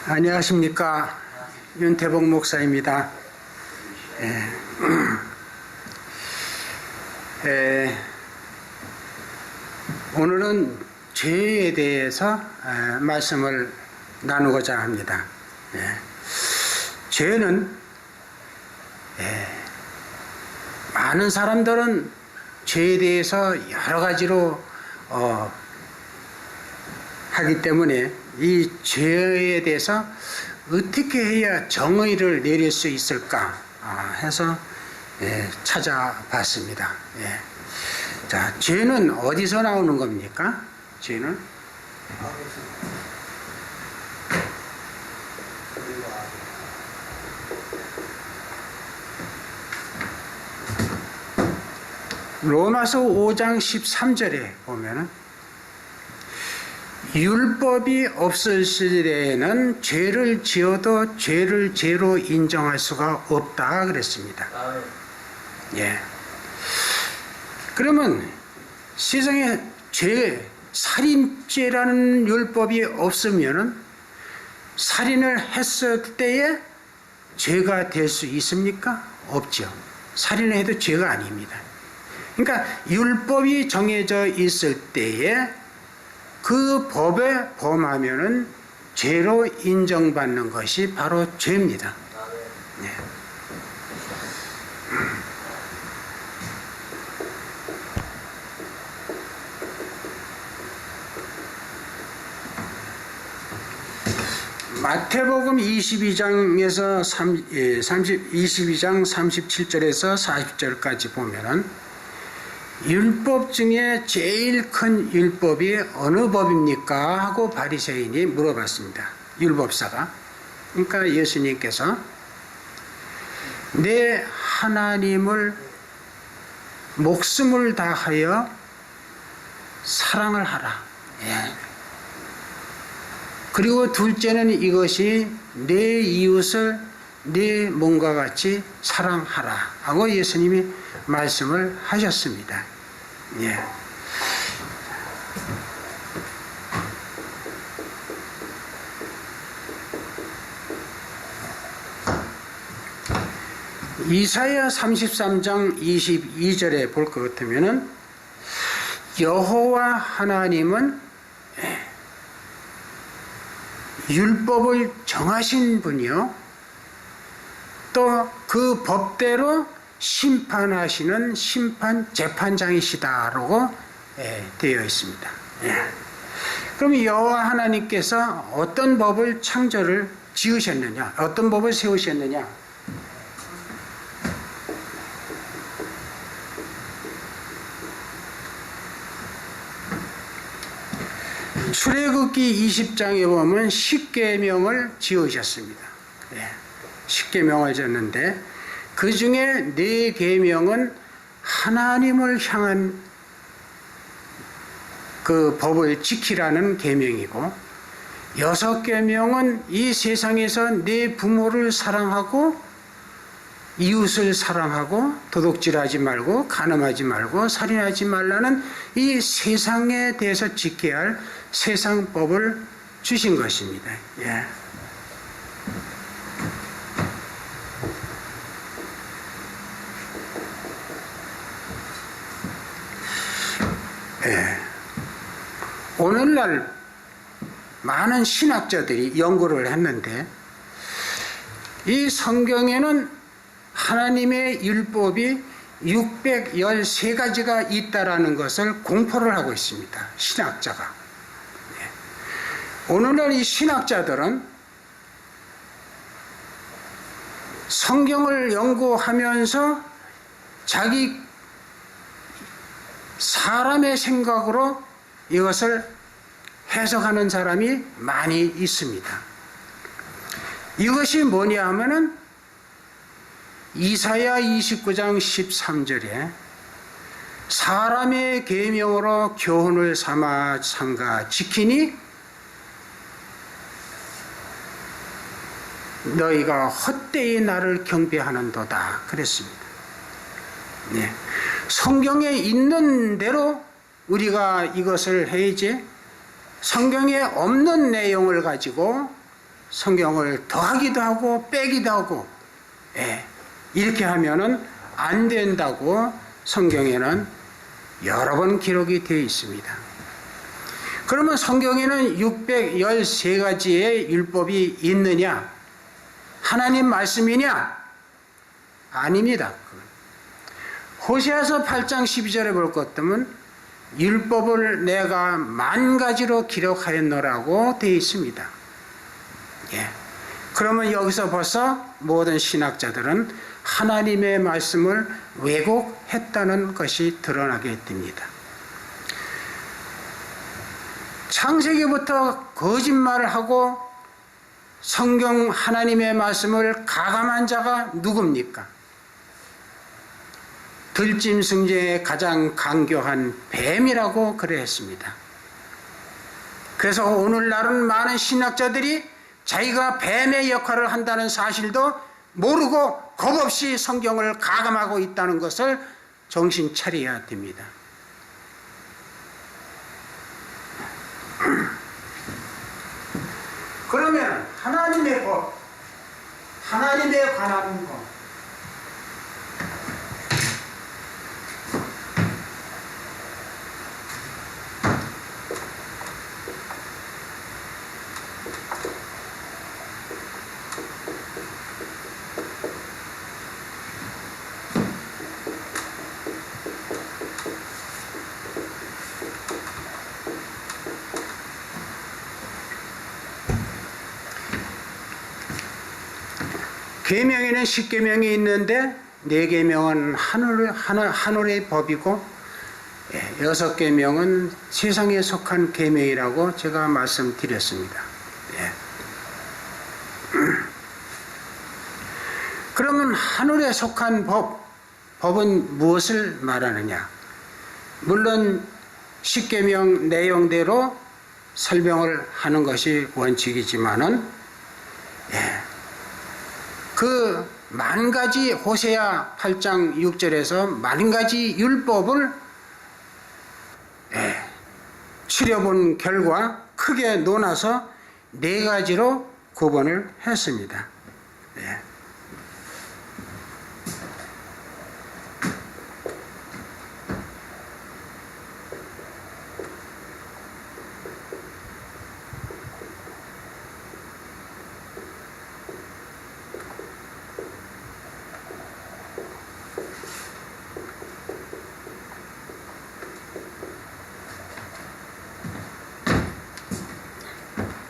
안녕하십니까. 윤태복 목사입니다. 오늘은 죄에 대해서 말씀을 나누고자 합니다. 죄는 많은 사람들은 죄에 대해서 여러 가지로 하기 때문에 이 죄에 대해서 어떻게 해야 정의를 내릴 수 있을까 해서 찾아봤습니다. 자, 죄는 어디서 나오는 겁니까? 죄는 로마서 5장 13절에 보면은 율법이 없을 시대에는 죄를 지어도 죄를 죄로 인정할 수가 없다 그랬습니다. 그러면 세상에 살인죄라는 율법이 없으면은 살인을 했을 때에 죄가 될 수 있습니까? 없죠. 살인을 해도 죄가 아닙니다. 그러니까 율법이 정해져 있을 때에 그 법에 범하면은 죄로 인정받는 것이 바로 죄입니다. 마태복음 22장에서 22장 37절에서 40절까지 보면은 율법 중에 제일 큰 율법이 어느 법입니까? 하고 바리새인이 물어봤습니다. 율법사가. 그러니까 예수님께서 내 하나님을 목숨을 다하여 사랑을 하라. 그리고 둘째는 이것이 내 이웃을 내 몸과 같이 사랑하라 하고 예수님이 말씀을 하셨습니다. 이사야 33장 22절에 볼 것 같으면은 여호와 하나님은 율법을 정하신 분이요 또 그 법대로 심판하시는 재판장이시다라고 되어 있습니다. 그럼 여호와 하나님께서 어떤 법을 창조를 지으셨느냐, 어떤 법을 세우셨느냐? 출애굽기 20장에 보면 십계명을 지으셨습니다. 십계명을 지었는데 그 중에 4계명은 하나님을 향한 그 법을 지키라는 계명이고 6계명은 이 세상에서 내 부모를 사랑하고 이웃을 사랑하고 도둑질하지 말고 간음하지 말고 살인하지 말라는 이 세상에 대해서 지켜야 할 세상법을 주신 것입니다. 오늘날 많은 신학자들이 연구를 했는데 이 성경에는 하나님의 율법이 613가지가 있다라는 것을 공포를 하고 있습니다. 신학자가. 오늘날 이 신학자들은 성경을 연구하면서 자기 사람의 생각으로 이것을 해석하는 사람이 많이 있습니다. 이것이 뭐냐 하면은 이사야 29장 13절에 사람의 계명으로 교훈을 삼아 삼가 지키니 너희가 헛되이 나를 경배하는도다 그랬습니다. 성경에 있는 대로 우리가 이것을 해야지 성경에 없는 내용을 가지고 성경을 더하기도 하고 빼기도 하고, 이렇게 하면은 안 된다고 성경에는 여러 번 기록이 되어 있습니다. 그러면 성경에는 613가지의 율법이 있느냐? 하나님 말씀이냐? 아닙니다. 호세아서 8장 12절에 볼 것 같으면 율법을 내가 10,000가지로 기록하였노라고 되어 있습니다. 그러면 여기서 벌써 모든 신학자들은 하나님의 말씀을 왜곡했다는 것이 드러나게 됩니다. 창세기부터 거짓말을 하고 성경 하나님의 말씀을 가감한 자가 누굽니까? 들짐승중에 가장 강교한 뱀이라고 그랬습니다. 그래서 오늘날은 많은 신학자들이 자기가 뱀의 역할을 한다는 사실도 모르고 겁없이 성경을 가감하고 있다는 것을 정신 차려야 됩니다. 그러면 하나님의 법, 하나님에 관한 것, 계명에는 10계명이 있는데 4계명은 하늘의 법이고 6계명은 세상에 속한 계명이라고 제가 말씀드렸습니다. 그러면 하늘에 속한 법은 무엇을 말하느냐? 물론 10계명 내용대로 설명을 하는 것이 원칙이지만은 그 10,000가지 호세아 8장 6절에서 10,000가지 율법을 추려본 결과 크게 논아서 4가지로 구분을 했습니다.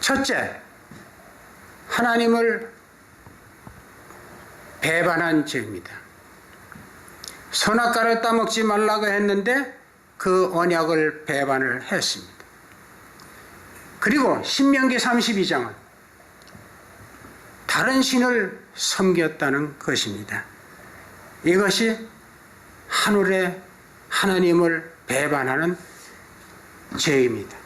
첫째, 하나님을 배반한 죄입니다. 선악과를 따먹지 말라고 했는데 그 언약을 배반을 했습니다. 그리고 신명기 32장은 다른 신을 섬겼다는 것입니다. 이것이 하늘의 하나님을 배반하는 죄입니다.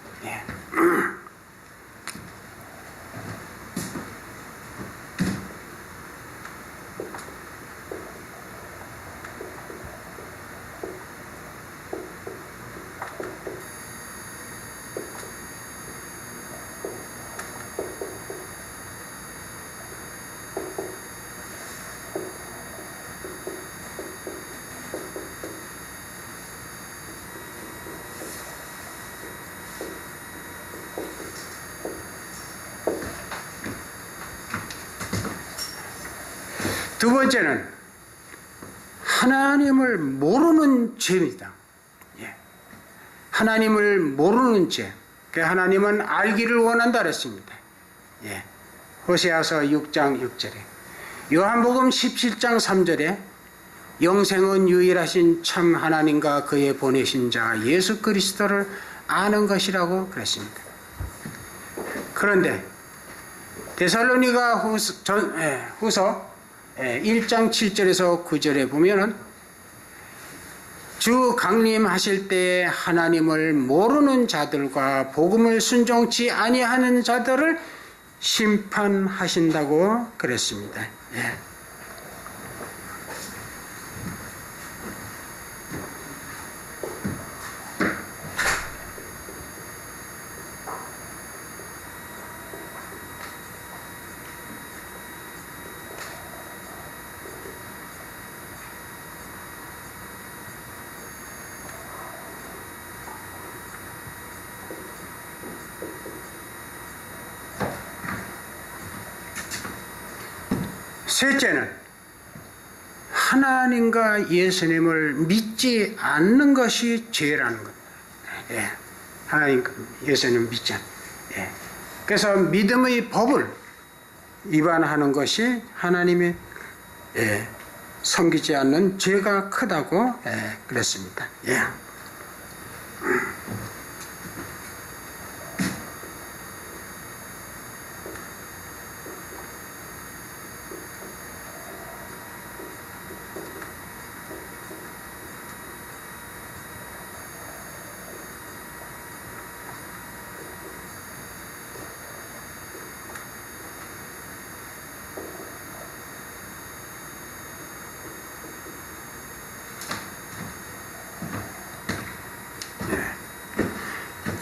두 번째는 하나님을 모르는 죄입니다. 하나님을 모르는 죄. 하나님은 알기를 원한다 그랬습니다. 호세아서 6장 6절에, 요한복음 17장 3절에 영생은 유일하신 참 하나님과 그의 보내신 자 예수 그리스도를 아는 것이라고 그랬습니다. 그런데 데살로니가 후서 1장 7절에서 9절에 보면은 주 강림하실 때에 하나님을 모르는 자들과 복음을 순종치 아니하는 자들을 심판하신다고 그랬습니다. 셋째는 하나님과 예수님을 믿지 않는 것이 죄라는 겁니다. 예. 하나님, 예수님 믿지 않는. 예. 그래서 믿음의 법을 위반하는 것이 하나님의 섬기지 않는 죄가 크다고 그랬습니다. 예.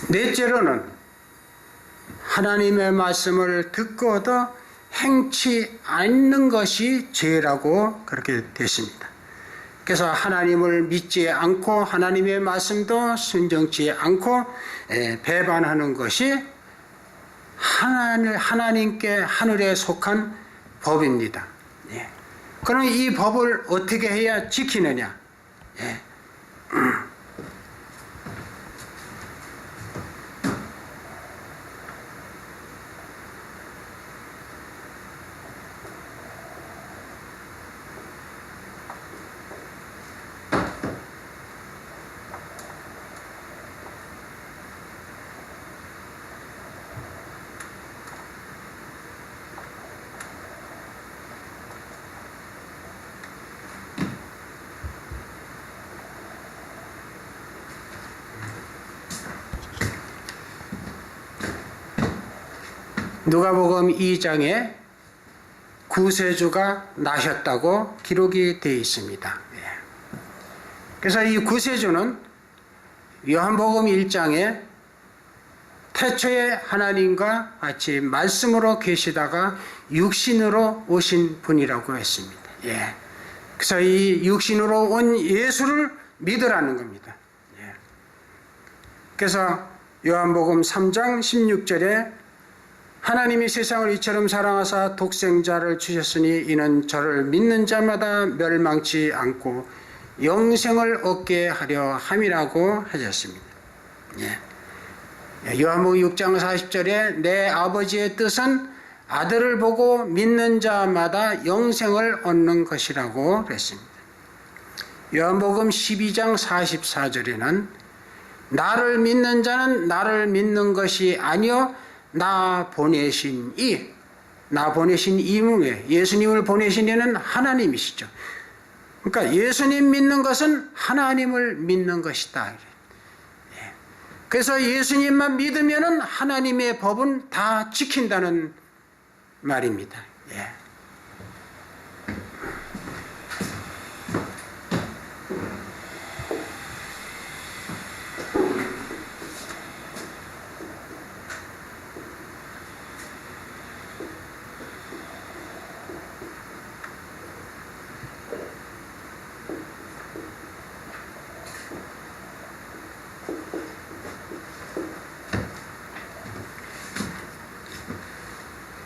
넷째로는 하나님의 말씀을 듣고도 행치 않는 것이 죄라고 그렇게 됐습니다. 그래서 하나님을 믿지 않고 하나님의 말씀도 순종치 않고 배반하는 것이 하나님께 하늘에 속한 법입니다. 그럼 이 법을 어떻게 해야 지키느냐? 누가복음 2장에 구세주가 나셨다고 기록이 되어 있습니다. 그래서 이 구세주는 요한복음 1장에 태초에 하나님과 같이 말씀으로 계시다가 육신으로 오신 분이라고 했습니다. 그래서 이 육신으로 온 예수를 믿으라는 겁니다. 그래서 요한복음 3장 16절에 하나님이 세상을 이처럼 사랑하사 독생자를 주셨으니 이는 저를 믿는 자마다 멸망치 않고 영생을 얻게 하려 함이라고 하셨습니다. 요한복음 6장 40절에 내 아버지의 뜻은 아들을 보고 믿는 자마다 영생을 얻는 것이라고 그랬습니다. 요한복음 12장 44절에는 나를 믿는 자는 나를 믿는 것이 아니요 나 보내신 이문에 예수님을 보내신 이는 하나님이시죠. 그러니까 예수님 믿는 것은 하나님을 믿는 것이다. 그래서 예수님만 믿으면은 하나님의 법은 다 지킨다는 말입니다.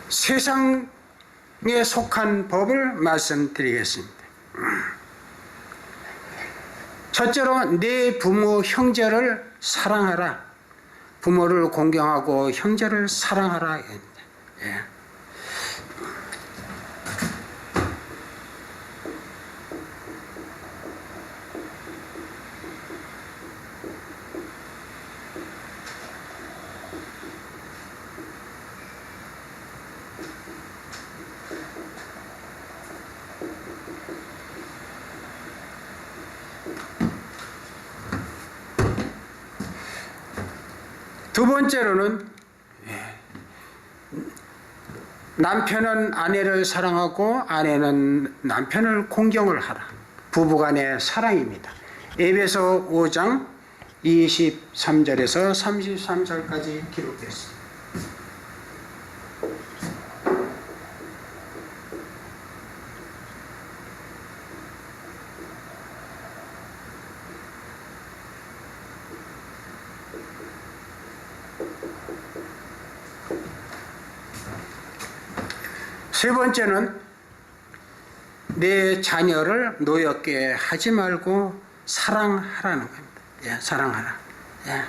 세상에 속한 법을 말씀드리겠습니다. 첫째로 내 부모 형제를 사랑하라. 부모를 공경하고 형제를 사랑하라. 두 번째로는 남편은 아내를 사랑하고 아내는 남편을 공경을 하라. 부부간의 사랑입니다. 에베소 5장 23절에서 33절까지 기록됐습니다. 세 번째는 내 자녀를 노엽게 하지 말고 사랑하라는 겁니다. 예, 사랑하라. 예.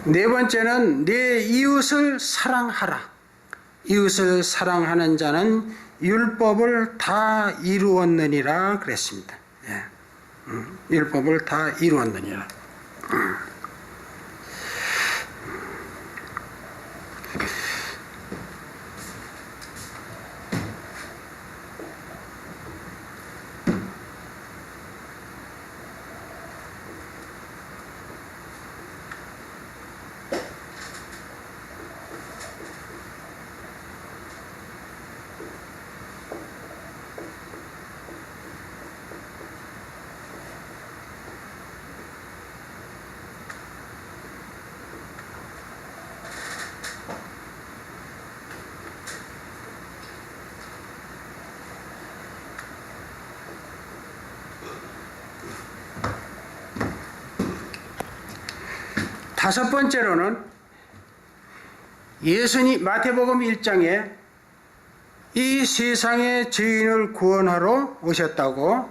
네 번째는 내 이웃을 사랑하라. 이웃을 사랑하는 자는 율법을 다 이루었느니라 그랬습니다. 예. 율법을 다 이루었느니라. 다섯 번째로는 예수님 마태복음 1장에 이 세상의 죄인을 구원하러 오셨다고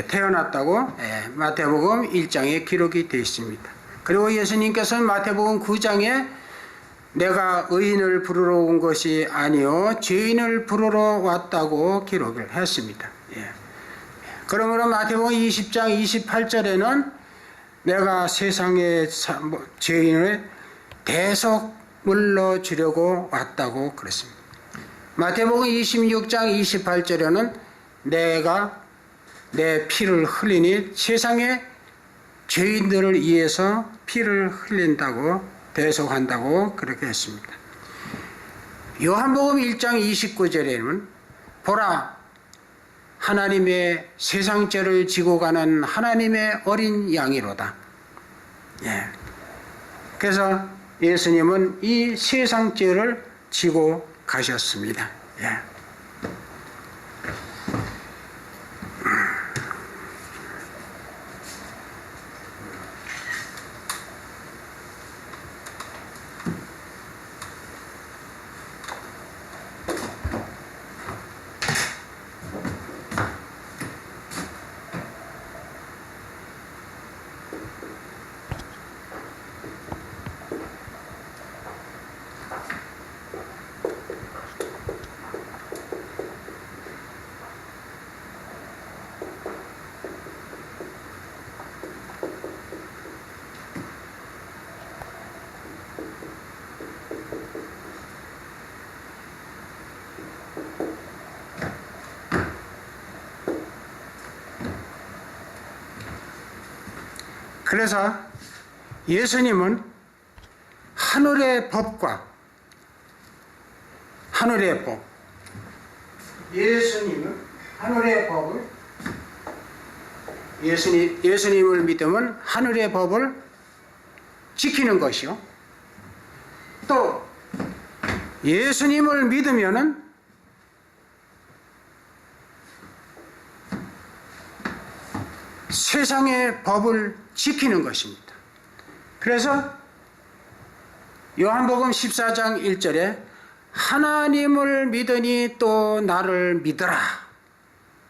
태어났다고 마태복음 1장에 기록이 되어 있습니다. 그리고 예수님께서는 마태복음 9장에 내가 의인을 부르러 온 것이 아니요 죄인을 부르러 왔다고 기록을 했습니다. 그러므로 마태복음 20장 28절에는 내가 세상의 죄인을 대속물로 주려고 왔다고 그랬습니다. 마태복음 26장 28절에는 내가 내 피를 흘리니 세상의 죄인들을 위해서 피를 흘린다고 대속한다고 그렇게 했습니다. 요한복음 1장 29절에는 보라 하나님의 세상 죄를 지고 가는 하나님의 어린 양이로다. 그래서 예수님은 이 세상 죄를 지고 가셨습니다. 그래서 예수님은 하늘의 법과 하늘의 법, 예수님은 하늘의 법을 예수님을 믿으면 하늘의 법을 지키는 것이요. 또 예수님을 믿으면은 세상의 법을 지키는 것입니다. 그래서 요한복음 14장 1절에 하나님을 믿으니 또 나를 믿으라.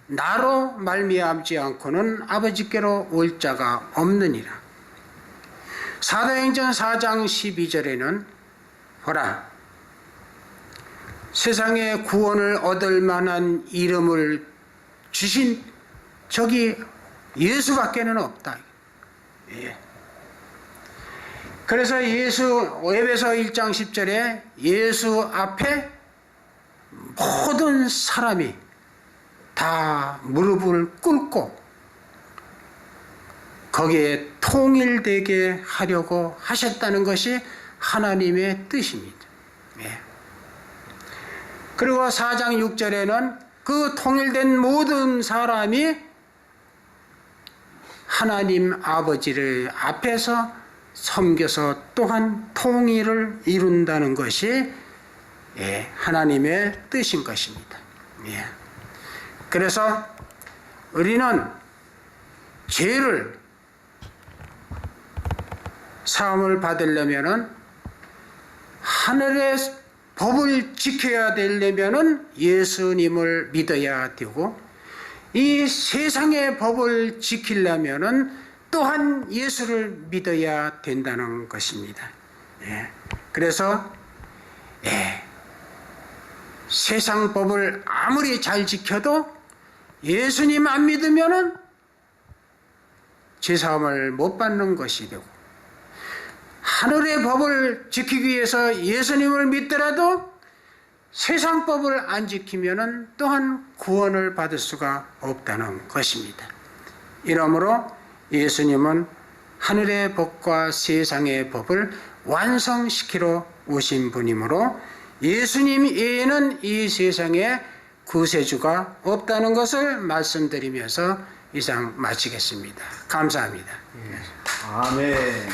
나로 말미암지 않고는 아버지께로 올 자가 없느니라. 사도행전 4장 12절에는 보라 세상에 구원을 얻을 만한 이름을 주신 적이 예수밖에는 없다. 그래서 에베소 1장 10절에 예수 앞에 모든 사람이 다 무릎을 꿇고 거기에 통일되게 하려고 하셨다는 것이 하나님의 뜻입니다. 그리고 4장 6절에는 그 통일된 모든 사람이 하나님 아버지를 앞에서 섬겨서 또한 통일을 이룬다는 것이 하나님의 뜻인 것입니다. 그래서 우리는 죄를 사함을 받으려면은 하늘의 법을 지켜야 되려면은 예수님을 믿어야 되고, 이 세상의 법을 지키려면은 또한 예수를 믿어야 된다는 것입니다. 그래서 세상 법을 아무리 잘 지켜도 예수님 안 믿으면은 죄사함을 못 받는 것이 되고, 하늘의 법을 지키기 위해서 예수님을 믿더라도 세상 법을 안 지키면은 또한 구원을 받을 수가 없다는 것입니다. 이러므로 예수님은 하늘의 법과 세상의 법을 완성시키러 오신 분이므로 예수님 외에는 이 세상에 구세주가 없다는 것을 말씀드리면서 이상 마치겠습니다. 감사합니다. 아멘.